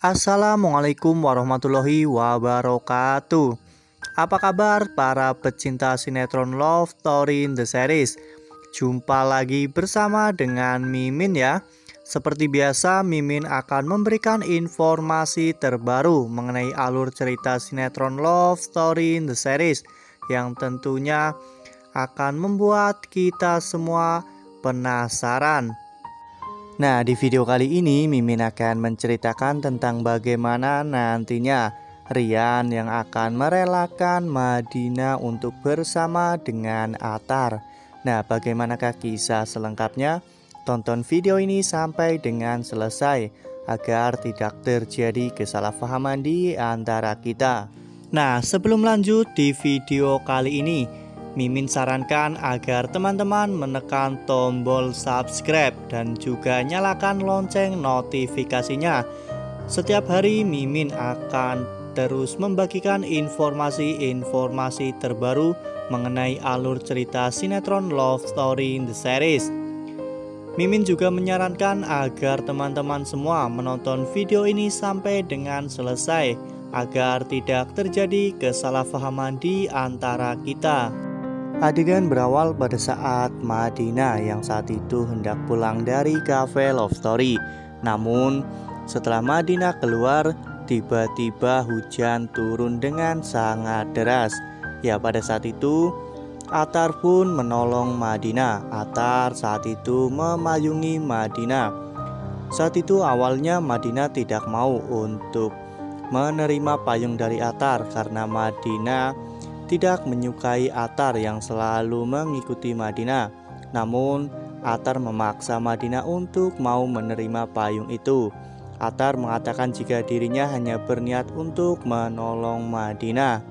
Assalamualaikum warahmatullahi wabarakatuh. Apa kabar para pecinta sinetron Love Story in the Series? Jumpa lagi bersama dengan Mimin ya. Seperti biasa, Mimin akan memberikan informasi terbaru mengenai alur cerita sinetron Love Story in the Series yang tentunya akan membuat kita semua penasaran. Nah, di video kali ini Mimin akan menceritakan tentang bagaimana nantinya Rian yang akan merelakan Madinah untuk bersama dengan Atar. Nah, bagaimanakah kisah selengkapnya? Tonton video ini sampai dengan selesai agar tidak terjadi kesalahpahaman di antara kita. Nah, sebelum lanjut di video kali ini, Mimin sarankan agar teman-teman menekan tombol subscribe dan juga nyalakan lonceng notifikasinya. Setiap hari Mimin akan terus membagikan informasi-informasi terbaru mengenai alur cerita sinetron Love Story in the Series. Mimin juga menyarankan agar teman-teman semua menonton video ini sampai dengan selesai agar tidak terjadi kesalahpahaman di antara kita. Adegan berawal pada saat Madinah yang saat itu hendak pulang dari cafe Love Story. Namun setelah Madinah keluar, tiba-tiba hujan turun dengan sangat deras. Ya, pada saat itu Atar pun menolong Madinah. Atar saat itu memayungi Madinah. Saat itu awalnya Madinah tidak mau untuk menerima payung dari Atar karena Madinah tidak menyukai Atar yang selalu mengikuti Madinah. Namun Atar memaksa Madinah untuk mau menerima payung itu. Atar mengatakan jika dirinya hanya berniat untuk menolong Madinah.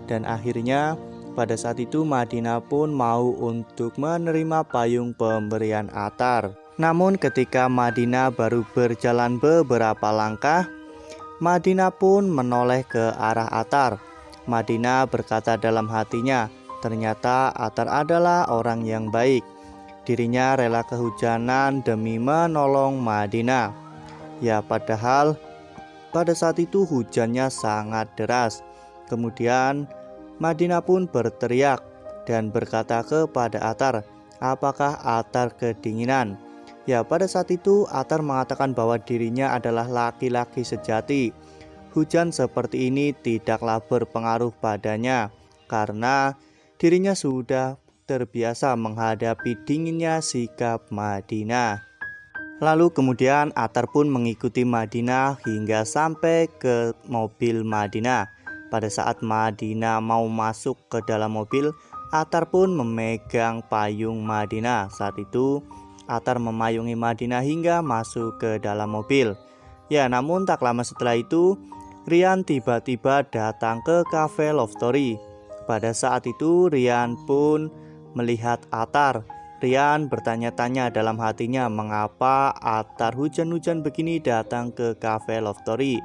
Dan akhirnya pada saat itu Madinah pun mau untuk menerima payung pemberian Atar. Namun ketika Madinah baru berjalan beberapa langkah, Madinah pun menoleh ke arah Atar. Madinah berkata dalam hatinya, ternyata Atar adalah orang yang baik. Dirinya rela kehujanan demi menolong Madinah. Ya, padahal pada saat itu hujannya sangat deras. Kemudian Madinah pun berteriak dan berkata kepada Atar, apakah Atar kedinginan? Ya, pada saat itu Atar mengatakan bahwa dirinya adalah laki-laki sejati. Hujan seperti ini tidaklah berpengaruh padanya karena dirinya sudah terbiasa menghadapi dinginnya sikap Madinah. Lalu kemudian Atar pun mengikuti Madinah hingga sampai ke mobil Madinah. Pada saat Madinah mau masuk ke dalam mobil, Atar pun memegang payung Madinah. Saat itu Atar memayungi Madinah hingga masuk ke dalam mobil. Ya, namun tak lama setelah itu Rian tiba-tiba datang ke cafe Love Story. Pada saat itu Rian pun melihat Atar. Rian bertanya-tanya dalam hatinya mengapa Atar hujan-hujan begini datang ke cafe Love Story.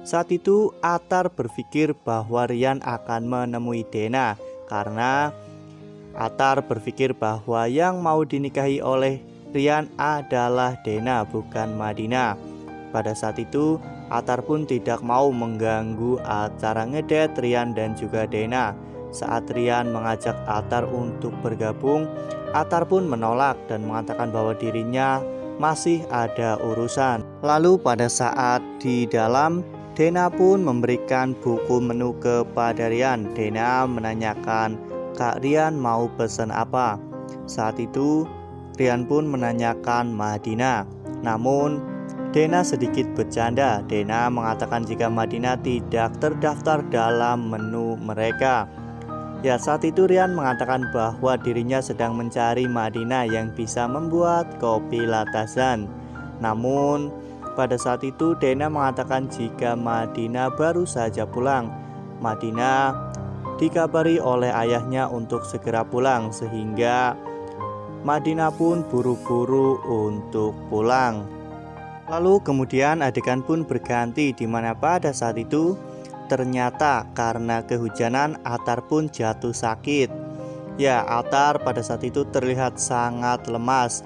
Saat itu Atar berpikir bahwa Rian akan menemui Dena karena Atar berpikir bahwa yang mau dinikahi oleh Rian adalah Dena bukan Madinah. Pada saat itu Atar pun tidak mau mengganggu acara ngedate Rian dan juga Dena. Saat Rian mengajak Atar untuk bergabung, Atar pun menolak dan mengatakan bahwa dirinya masih ada urusan. Lalu pada saat di dalam, Dena pun memberikan buku menu kepada Rian. Dena menanyakan, Kak Rian mau pesan apa? Saat itu Rian pun menanyakan Madinah. Namun Dena sedikit bercanda. Dena mengatakan jika Madinah tidak terdaftar dalam menu mereka. Ya, saat itu Rian mengatakan bahwa dirinya sedang mencari Madinah yang bisa membuat kopi latasan. Namun pada saat itu Dena mengatakan jika Madinah baru saja pulang. Madinah dikabari oleh ayahnya untuk segera pulang sehingga Madinah pun buru-buru untuk pulang. Lalu kemudian adegan pun berganti di mana pada saat itu ternyata karena kehujanan Atar pun jatuh sakit. Ya, Atar pada saat itu terlihat sangat lemas.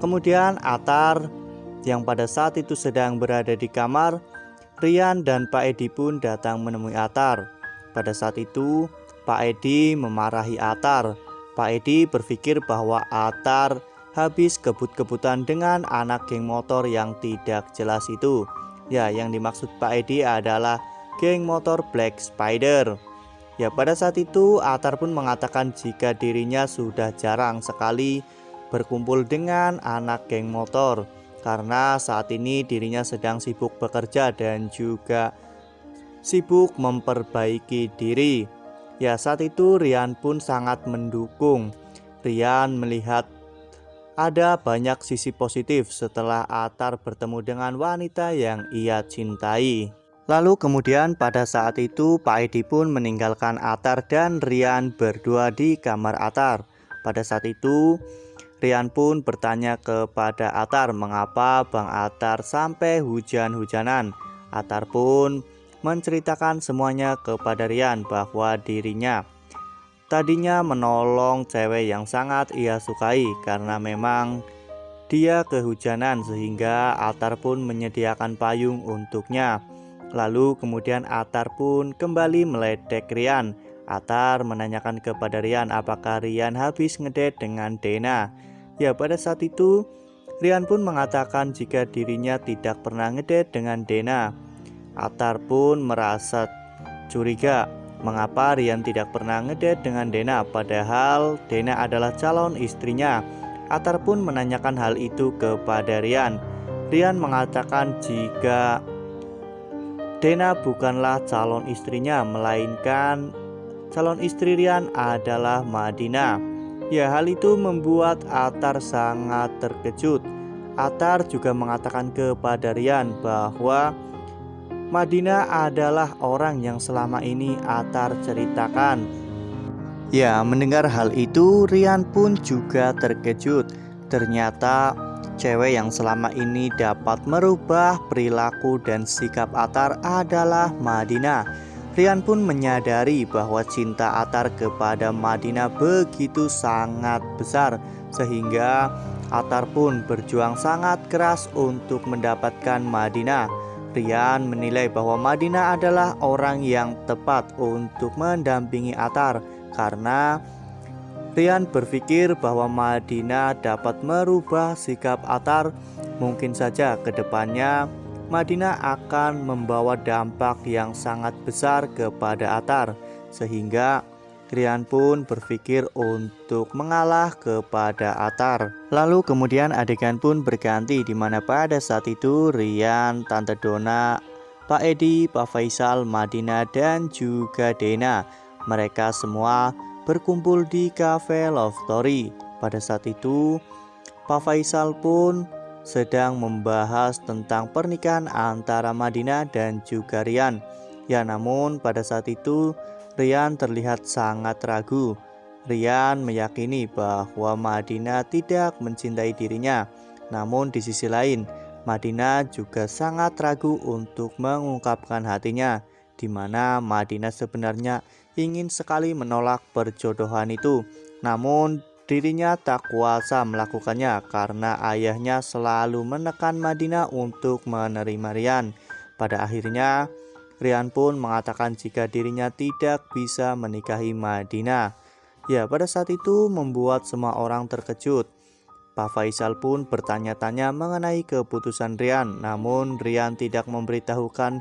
Kemudian Atar yang pada saat itu sedang berada di kamar Rian dan Pak Edi pun datang menemui Atar. Pada saat itu, Pak Edi memarahi Atar. Pak Edi berpikir bahwa Atar habis kebut-kebutan dengan anak geng motor yang tidak jelas itu. Ya, yang dimaksud Pak Edi adalah geng motor Black Spider. Ya, pada saat itu Atar pun mengatakan jika dirinya sudah jarang sekali berkumpul dengan anak geng motor karena saat ini dirinya sedang sibuk bekerja dan juga sibuk memperbaiki diri. Ya, saat itu Rian pun sangat mendukung. Rian melihat ada banyak sisi positif setelah Atar bertemu dengan wanita yang ia cintai. Lalu kemudian pada saat itu Pak Edi pun meninggalkan Atar dan Rian berdua di kamar Atar. Pada saat itu Rian pun bertanya kepada Atar mengapa Bang Atar sampai hujan-hujanan. Atar pun menceritakan semuanya kepada Rian bahwa dirinya tadinya menolong cewek yang sangat ia sukai karena memang dia kehujanan sehingga Atar pun menyediakan payung untuknya. Lalu kemudian Atar pun kembali meledek Rian. Atar menanyakan kepada Rian apakah Rian habis ngedate dengan Dena. Ya, pada saat itu Rian pun mengatakan jika dirinya tidak pernah ngedate dengan Dena. Atar pun merasa curiga mengapa Rian tidak pernah ngedate dengan Dena padahal Dena adalah calon istrinya. Atar pun menanyakan hal itu kepada Rian. Rian mengatakan jika Dena bukanlah calon istrinya melainkan calon istri Rian adalah Madina. Ya, hal itu membuat Atar sangat terkejut. Atar juga mengatakan kepada Rian bahwa Madina adalah orang yang selama ini Atar ceritakan. Ya, mendengar hal itu Rian pun juga terkejut. Ternyata cewek yang selama ini dapat merubah perilaku dan sikap Atar adalah Madina. Rian pun menyadari bahwa cinta Atar kepada Madina begitu sangat besar sehingga Atar pun berjuang sangat keras untuk mendapatkan Madina. Rian menilai bahwa Madina adalah orang yang tepat untuk mendampingi Atar karena Rian berpikir bahwa Madina dapat merubah sikap Atar. Mungkin saja ke depannya Madina akan membawa dampak yang sangat besar kepada Atar sehingga Rian pun berpikir untuk mengalah kepada Atar. Lalu kemudian adegan pun berganti di mana pada saat itu Rian, Tante Dona, Pak Edi, Pak Faisal, Madina dan juga Dena mereka semua berkumpul di cafe Love Story. Pada saat itu Pak Faisal pun sedang membahas tentang pernikahan antara Madina dan juga Rian. Ya, namun pada saat itu Rian terlihat sangat ragu. Rian meyakini bahwa Madina tidak mencintai dirinya. Namun di sisi lain, Madina juga sangat ragu untuk mengungkapkan hatinya, di mana Madina sebenarnya ingin sekali menolak perjodohan itu. Namun dirinya tak kuasa melakukannya karena ayahnya selalu menekan Madina untuk menerima Rian. Pada akhirnya Rian pun mengatakan jika dirinya tidak bisa menikahi Madina. Ya, pada saat itu membuat semua orang terkejut. Pak Faisal pun bertanya-tanya mengenai keputusan Rian, namun Rian tidak memberitahukan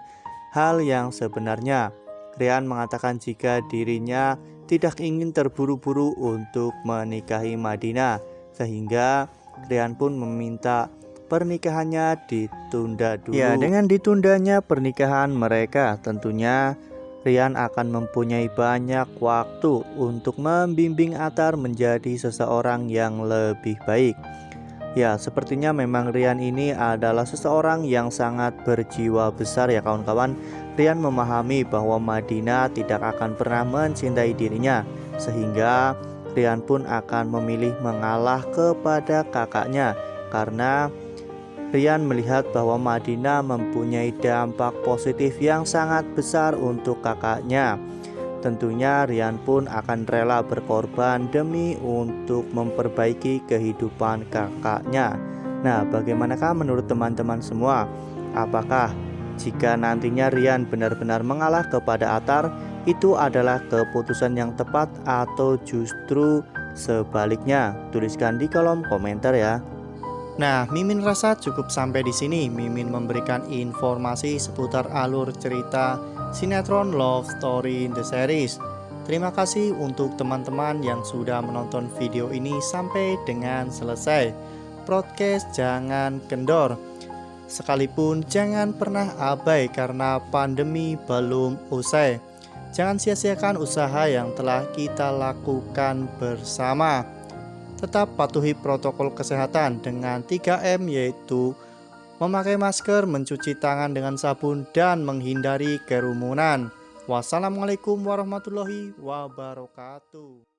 hal yang sebenarnya. Rian mengatakan jika dirinya tidak ingin terburu-buru untuk menikahi Madina, sehingga Rian pun meminta pernikahannya ditunda dulu. Ya, dengan ditundanya pernikahan mereka, tentunya Rian akan mempunyai banyak waktu untuk membimbing Atar menjadi seseorang yang lebih baik. Ya, sepertinya memang Rian ini adalah seseorang yang sangat berjiwa besar ya kawan-kawan. Rian memahami bahwa Madina tidak akan pernah mencintai dirinya, sehingga Rian pun akan memilih mengalah kepada kakaknya karena Rian melihat bahwa Madina mempunyai dampak positif yang sangat besar untuk kakaknya. Tentunya Rian pun akan rela berkorban demi untuk memperbaiki kehidupan kakaknya. Nah, bagaimanakah menurut teman-teman semua? Apakah Jika nantinya Rian benar-benar mengalah kepada Atar, itu adalah keputusan yang tepat atau justru sebaliknya? Tuliskan di kolom komentar ya. Nah, Mimin rasa cukup sampai di sini. Mimin memberikan informasi seputar alur cerita sinetron Love Story in the Series. Terima kasih untuk teman-teman yang sudah menonton video ini sampai dengan selesai. Podcast jangan kendor. Sekalipun jangan pernah abai karena pandemi belum usai. Jangan sia-siakan usaha yang telah kita lakukan bersama. Tetap patuhi protokol kesehatan dengan 3M, yaitu memakai masker, mencuci tangan dengan sabun, dan menghindari kerumunan. Wassalamualaikum warahmatullahi wabarakatuh.